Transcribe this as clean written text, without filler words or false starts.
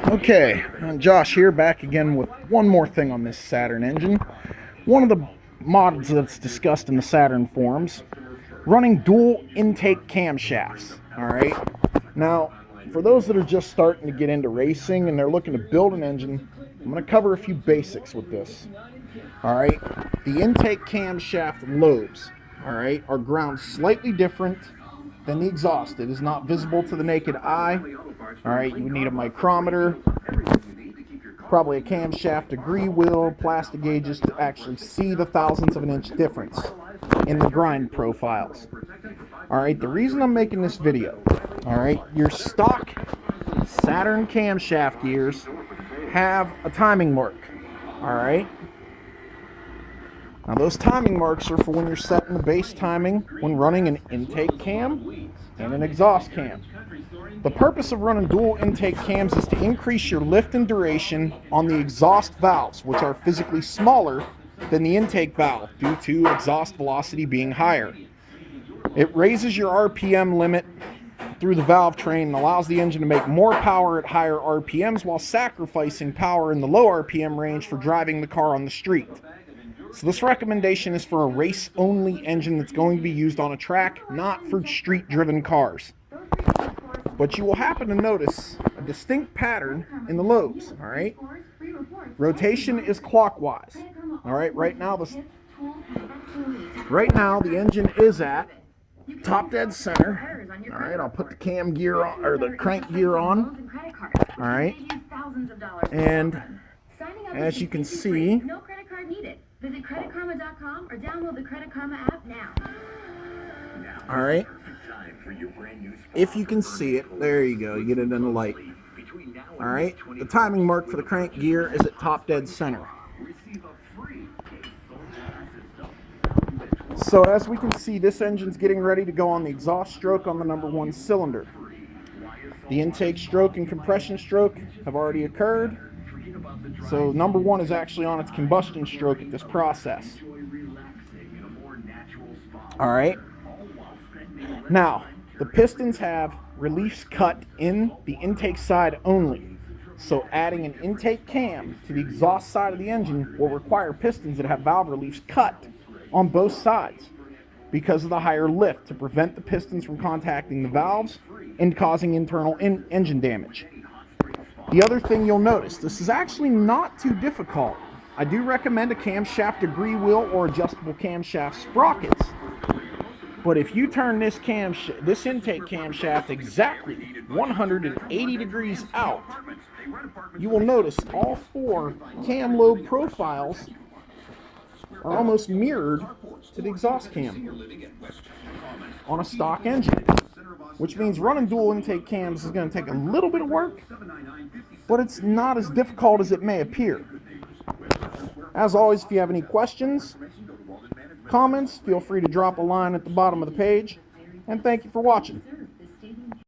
Okay, Josh here, back again with one more thing on this Saturn engine. One of the mods that's discussed in the Saturn forums, running dual intake camshafts. Alright, now for those that are just starting to get into racing and they're looking to build an engine, I'm going to cover a few basics with this. Alright, the intake camshaft lobes, alright, are ground slightly different than the exhaust. It is not visible to the naked eye. Alright, you would need a micrometer, probably a camshaft degree wheel, plastic gauges to actually see the thousandths of an inch difference in the grind profiles. Alright, the reason I'm making this video, alright, your stock Saturn camshaft gears have a timing mark. Alright, now those timing marks are for when you're setting the base timing when running an intake cam and an exhaust cam. The purpose of running dual intake cams is to increase your lift and duration on the exhaust valves, which are physically smaller than the intake valve due to exhaust velocity being higher. It raises your RPM limit through the valve train and allows the engine to make more power at higher RPMs while sacrificing power in the low RPM range for driving the car on the street. So this recommendation is for a race-only engine that's going to be used on a track, not for street-driven cars. But you will happen to notice a distinct pattern in the lobes, all right? Rotation is clockwise, all right? Right now the engine is at top dead center. All right, I'll put the cam gear on, or the crank gear on. All right, and as you can see, no credit card needed. Visit creditkarma.com or download the Credit Karma app now. All right, if you can see it, there you go. You get it in the light. All right, the timing mark for the crank gear is at top dead center. So as we can see, this engine's getting ready to go on the exhaust stroke on the number 1 cylinder. The intake stroke and compression stroke have already occurred. So number 1 is actually on its combustion stroke at this process. All right. Now, the pistons have reliefs cut in the intake side only. So adding an intake cam to the exhaust side of the engine will require pistons that have valve reliefs cut on both sides because of the higher lift to prevent the pistons from contacting the valves and causing internal engine damage. The other thing you'll notice, this is actually not too difficult. I do recommend a camshaft degree wheel or adjustable camshaft sprockets. But if you turn this intake camshaft exactly 180 degrees out, you will notice all 4 cam lobe profiles are almost mirrored to the exhaust cam on a stock engine, which means running dual intake cams is going to take a little bit of work, but it's not as difficult as it may appear. As always, if you have any questions, comments, feel free to drop a line at the bottom of the page, and thank you for watching.